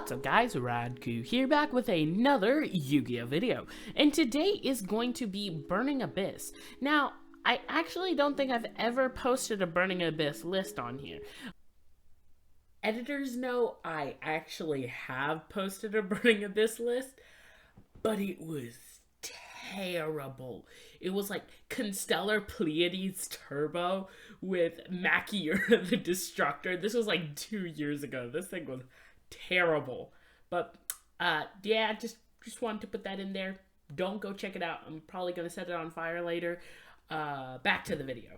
What's up guys, Radku here, back with another Yu-Gi-Oh video, and today is going to be Burning Abyss. Now, I actually don't think I've ever posted a Burning Abyss list on here. Editors know I actually have posted a Burning Abyss list, but it was terrible. It was like Constellar Pleiades Turbo with Machiura the Destructor. This was like 2 years ago. This thing was terrible. But yeah, just wanted to put that in there. Don't go check it out. I'm probably gonna set it on fire later. Back to the video.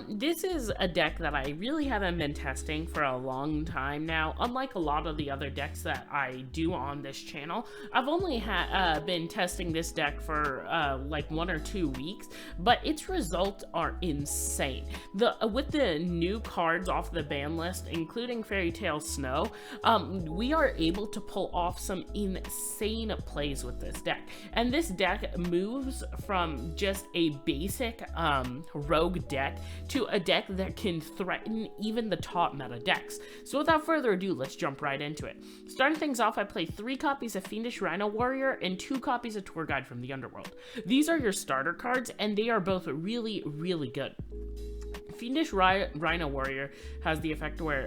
This is a deck that I really haven't been testing for a long time now. Unlike a lot of the other decks that I do on this channel, I've only been testing this deck for like 1 or 2 weeks, but its results are insane. With the new cards off the ban list, including Fairy Tale Snow, we are able to pull off some insane plays with this deck. And this deck moves from just a basic rogue deck to a deck that can threaten even the top meta decks. So without further ado, let's jump right into it. Starting things off, I play 3 copies of Fiendish Rhino Warrior and 2 copies of Tour Guide from the Underworld. These are your starter cards, and they are both really, really good. Fiendish Rhino Warrior has the effect where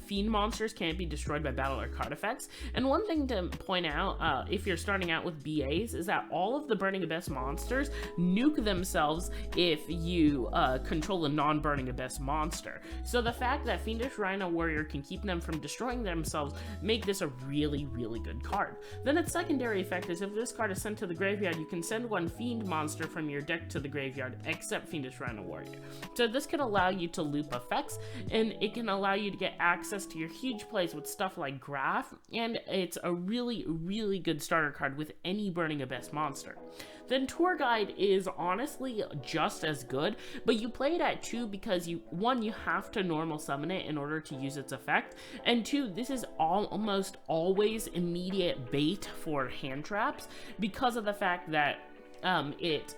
fiend monsters can't be destroyed by battle or card effects. And one thing to point out, if you're starting out with BAs, is that all of the Burning Abyss monsters nuke themselves if you control a non-Burning Abyss monster. So the fact that Fiendish Rhino Warrior can keep them from destroying themselves make this a really, really good card. Then its secondary effect is if this card is sent to the graveyard, you can send 1 fiend monster from your deck to the graveyard, except Fiendish Rhino Warrior. So this can allow you to loop effects, and it can allow you to get access to your huge plays with stuff like Graph, and it's a really, really good starter card with any Burning Abyss monster. Then Tour Guide is honestly just as good, but you play it at 2 because one, you have to normal summon it in order to use its effect, and 2, this is almost always immediate bait for hand traps because of the fact that it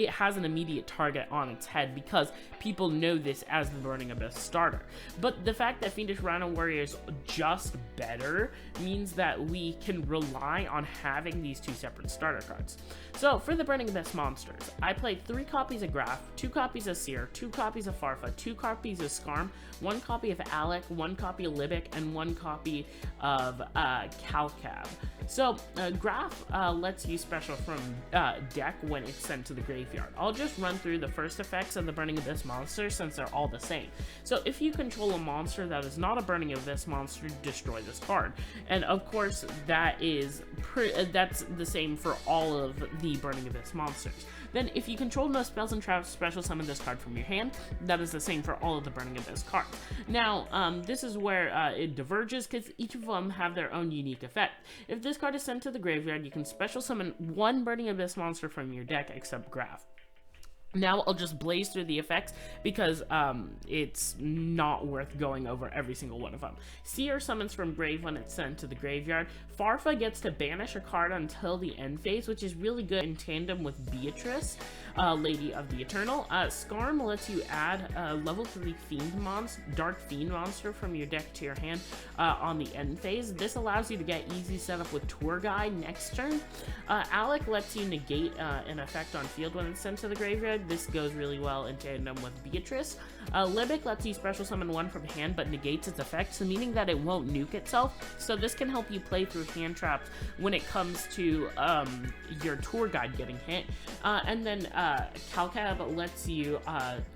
has an immediate target on its head because people know this as the Burning Abyss starter. But the fact that Fiendish Rhino Warrior is just better means that we can rely on having these 2 separate starter cards. So for the Burning Abyss monsters, I played 3 copies of Graph, 2 copies of Seer, 2 copies of Farfa, 2 copies of Skarm, 1 copy of Alec, 1 copy of Libic, and 1 copy of Calcab. So Graph lets you special from deck when it's sent to the graveyard. I'll just run through the first effects of the Burning Abyss monster since they're all the same. So if you control a monster that is not a Burning Abyss monster, destroy this card. And of course that's the same for all of the Burning Abyss monsters. Then if you control no spells and traps, special summon this card from your hand. That is the same for all of the Burning Abyss cards. Now, this is where it diverges because each of them have their own unique effect. If this card is sent to the graveyard, you can special summon 1 Burning Abyss monster from your deck except Graph. Now I'll just blaze through the effects because it's not worth going over every single one of them. Seer summons from grave when it's sent to the graveyard. Farfa gets to banish a card until the end phase, which is really good in tandem with Beatrice, Lady of the Eternal. Skarm lets you add a level 3 Dark Fiend monster from your deck to your hand on the end phase. This allows you to get easy setup with Tour Guide next turn. Alec lets you negate an effect on field when it's sent to the graveyard. This goes really well in tandem with Beatrice. Libic lets you special summon 1 from hand but negates its effects, meaning that it won't nuke itself. So this can help you play through hand traps when it comes to your Tour Guide getting hit. And then Calcab lets you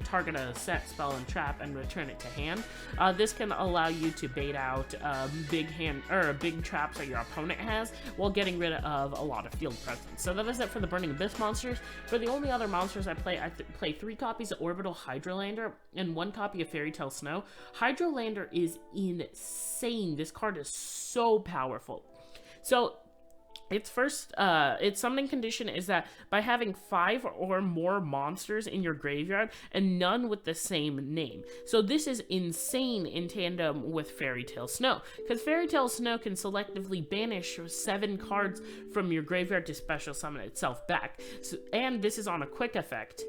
target a set spell and trap and return it to hand. This can allow you to bait out big traps that your opponent has while getting rid of a lot of field presence. So that is it for the Burning Abyss monsters. For the only other monsters I play 3 copies of Orbital Hydrolander and 1 copy of Fairy Tale Snow. Hydrolander is insane. This card is so powerful. So its summoning condition is that by having 5 or more monsters in your graveyard and none with the same name. So this is insane in tandem with Fairy Tale Snow, because Fairy Tale Snow can selectively banish 7 cards from your graveyard to special summon itself back. So, and this is on a quick effect.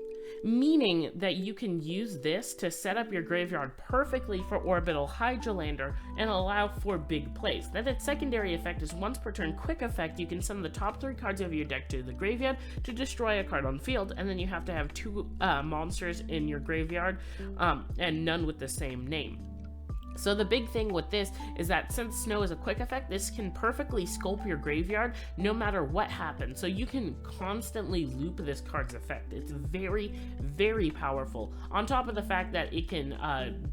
meaning that you can use this to set up your graveyard perfectly for Orbital Hydralander and allow for big plays. Then its secondary effect is once per turn quick effect, you can send the top 3 cards of your deck to the graveyard to destroy a card on field, and then you have to have 2 monsters in your graveyard and none with the same name. So the big thing with this is that since Snow is a quick effect, this can perfectly sculpt your graveyard no matter what happens. So you can constantly loop this card's effect. It's very, very powerful. On top of the fact that it can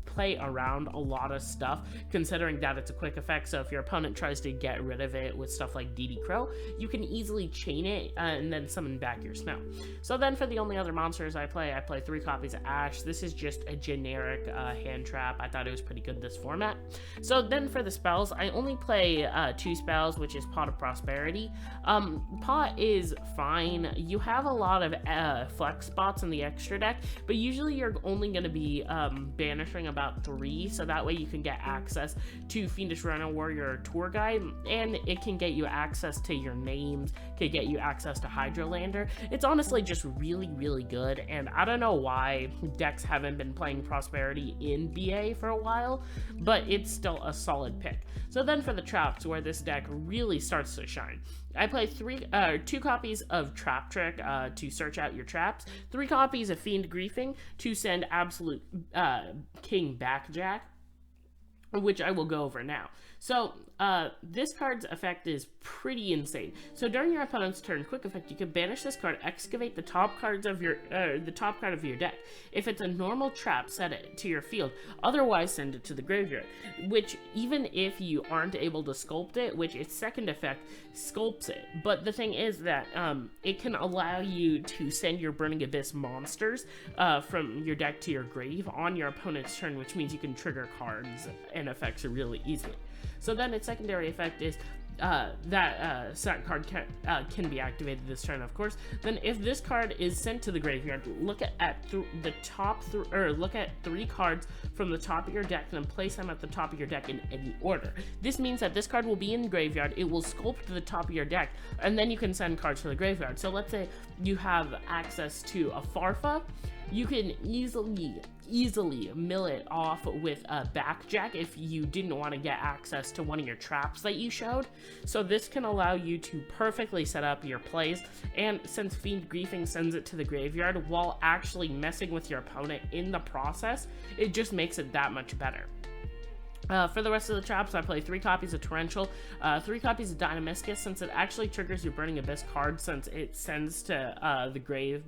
play around a lot of stuff, considering that it's a quick effect. So if your opponent tries to get rid of it with stuff like DD Crow, you can easily chain it and then summon back your Snow. So then for the only other monsters I play 3 copies of Ash. This is just a generic hand trap. I thought it was pretty good this format. So then for the spells, I only play 2 spells, which is Pot of Prosperity. Pot is fine. You have a lot of flex spots in the extra deck, but usually you're only going to be banishing about 3, so that way you can get access to Fiendish Rhino Warrior Tour Guide, and it can get you access to your names, can get you access to Hydralander. It's honestly just really, really good, and I don't know why decks haven't been playing Prosperity in BA for a while, but it's still a solid pick. So then for the traps, where this deck really starts to shine, I play 2 copies of Trap Trick to search out your traps, 3 copies of Fiend Griefing to send Absolute King Backjack, which I will go over now. So this card's effect is pretty insane. So during your opponent's turn, quick effect, you can banish this card, excavate the top cards of your the top card of your deck. If it's a normal trap, set it to your field. Otherwise, send it to the graveyard. Which, even if you aren't able to sculpt it, which its second effect sculpts it. But the thing is that it can allow you to send your Burning Abyss monsters from your deck to your grave on your opponent's turn, which means you can trigger cards and effects really easily. So then its secondary effect is that set card can be activated this turn, of course. Then if this card is sent to the graveyard, look at the top look at 3 cards from the top of your deck and then place them at the top of your deck in any order. This means that this card will be in the graveyard, it will sculpt to the top of your deck, and then you can send cards to the graveyard. So let's say you have access to a Farfa, you can easily mill it off with a Backjack if you didn't want to get access to one of your traps that you showed. So this can allow you to perfectly set up your plays, and since Fiend Griefing sends it to the graveyard while actually messing with your opponent in the process, it just makes it that much better. For the rest of the traps, I play 3 copies of Torrential, 3 copies of Dynamiscus, since it actually triggers your Burning Abyss card since it sends to the grave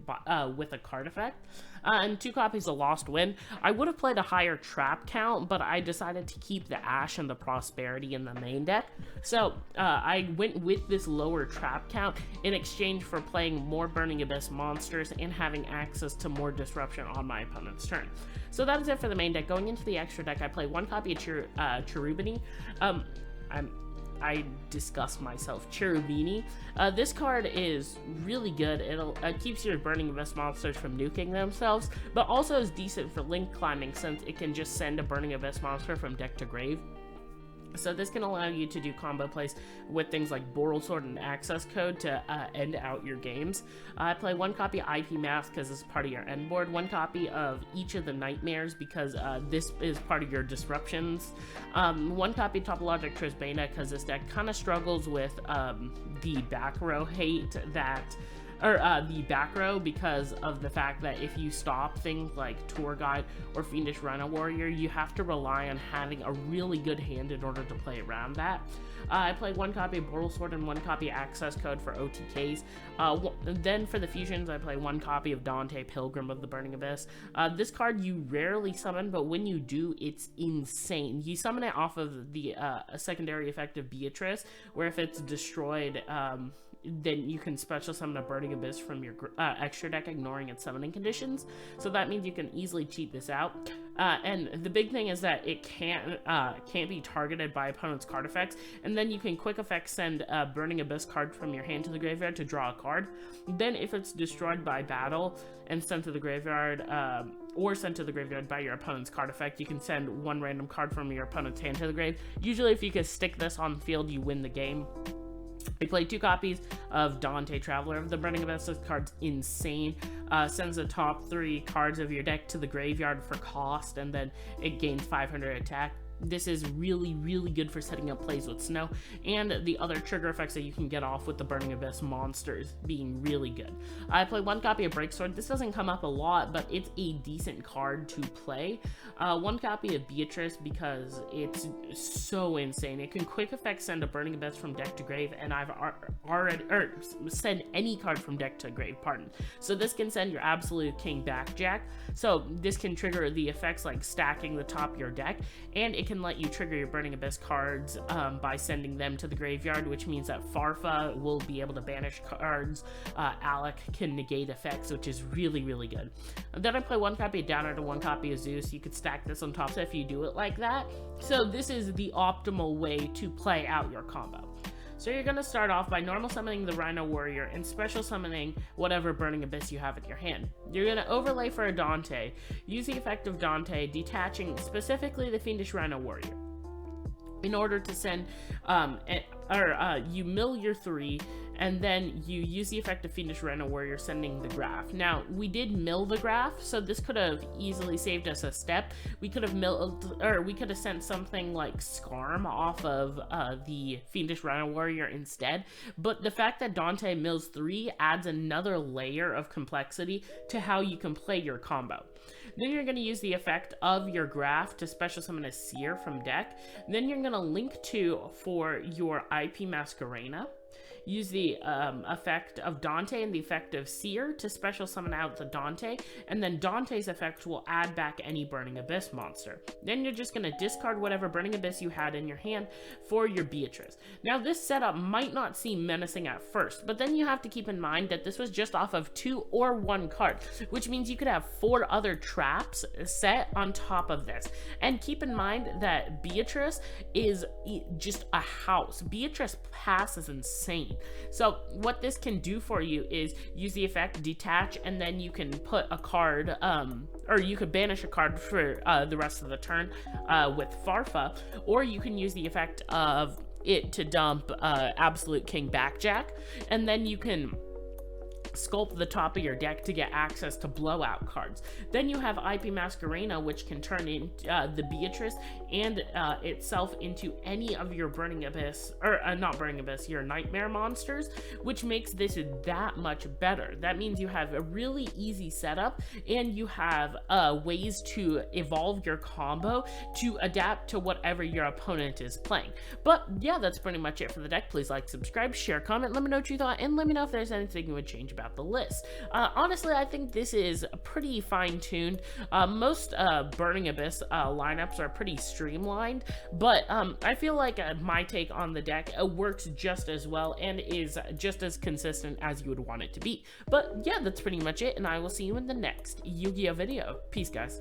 with a card effect, and 2 copies of Lost Wind. I would have played a higher trap count, but I decided to keep the Ash and the Prosperity in the main deck, so I went with this lower trap count in exchange for playing more Burning Abyss monsters and having access to more disruption on my opponent's turn. So that is it for the main deck. Going into the extra deck, I play 1 copy of Cherubini. I discussed myself. Cherubini. This card is really good. It keeps your Burning Abyss monsters from nuking themselves, but also is decent for link climbing since it can just send a Burning Abyss monster from deck to grave. So this can allow you to do combo plays with things like Boral Sword and Access Code to end out your games. I play 1 copy of IP Mask because this is part of your end board, 1 copy of each of the Nightmares because this is part of your disruptions, 1 copy of Topologic Trisbana because this deck kind of struggles with the back row hate that the back row because of the fact that if you stop things like Tour Guide or Fiendish Rhino Warrior, you have to rely on having a really good hand in order to play around that. I play 1 copy of Boral Sword and 1 copy of Access Code for OTKs. Then for the fusions, I play 1 copy of Dante, Pilgrim of the Burning Abyss. This card you rarely summon, but when you do, it's insane. You summon it off of the secondary effect of Beatrice, where if it's destroyed, then you can special summon a Burning Abyss from your extra deck, ignoring its summoning conditions. So that means you can easily cheat this out. And the big thing is that it can't be targeted by opponent's card effects, and then you can quick effect send a Burning Abyss card from your hand to the graveyard to draw a card. Then if it's destroyed by battle and sent to the graveyard, or sent to the graveyard by your opponent's card effect, you can send 1 random card from your opponent's hand to the grave. Usually if you can stick this on the field, you win the game. We played 2 copies of Dante, Traveler of the Burning Abyss. This card's insane. Sends the top 3 cards of your deck to the graveyard for cost, and then it gains 500 attack. This is really, really good for setting up plays with snow, and the other trigger effects that you can get off with the Burning Abyss monsters being really good. I play 1 copy of Breaksword. This doesn't come up a lot, but it's a decent card to play. 1 copy of Beatrice because it's so insane. It can quick effect send a Burning Abyss from deck to grave, and I've already send any card from deck to grave, pardon. So this can send your Absolute King Backjack. So this can trigger the effects like stacking the top of your deck, and it can let you trigger your Burning Abyss cards by sending them to the graveyard, which means that Farfa will be able to banish cards. Alec can negate effects, which is really, really good. And then I play 1 copy of Downer to 1 copy of Zeus. You could stack this on top if you do it like that. So this is the optimal way to play out your combo. So you're going to start off by normal summoning the Rhino Warrior and special summoning whatever Burning Abyss you have in your hand. You're going to overlay for a Dante, use the effect of Dante, detaching specifically the Fiendish Rhino Warrior. In order to send, you mill your 3, and then you use the effect of Fiendish Rhino Warrior sending the Graph. Now, we did mill the Graph, so this could have easily saved us a step. We could have milled, or we could have sent something like Scarm off of the Fiendish Rhino Warrior instead, but the fact that Dante mills 3 adds another layer of complexity to how you can play your combo. Then you're going to use the effect of your Graph to special summon a Seer from deck. Then you're going to link 2 for your IP Masquerena. Use the effect of Dante and the effect of Seer to special summon out the Dante, and then Dante's effect will add back any Burning Abyss monster. Then you're just going to discard whatever Burning Abyss you had in your hand for your Beatrice. Now this setup might not seem menacing at first, but then you have to keep in mind that this was just off of 2 or 1 card, which means you could have 4 other traps set on top of this. And keep in mind that Beatrice is just a house. Beatrice Pass is insane. So what this can do for you is use the effect detach, and then you can put a card, or you could banish a card for the rest of the turn with Farfa, or you can use the effect of it to dump Absolute King Backjack, and then you can sculpt the top of your deck to get access to blowout cards. Then you have IP Masquerena, which can turn in the Beatrice and itself into any of your Burning Abyss, or not Burning Abyss, your Nightmare monsters, which makes this that much better. That means you have a really easy setup, and you have ways to evolve your combo to adapt to whatever your opponent is playing. But yeah, that's pretty much it for the deck. Please like, subscribe, share, comment, let me know what you thought, and let me know if there's anything you would change about the list. Honestly, I think this is pretty fine-tuned. Most Burning Abyss lineups are pretty streamlined, but I feel like my take on the deck works just as well and is just as consistent as you would want it to be. But yeah, that's pretty much it, and I will see you in the next Yu-Gi-Oh video. Peace, guys.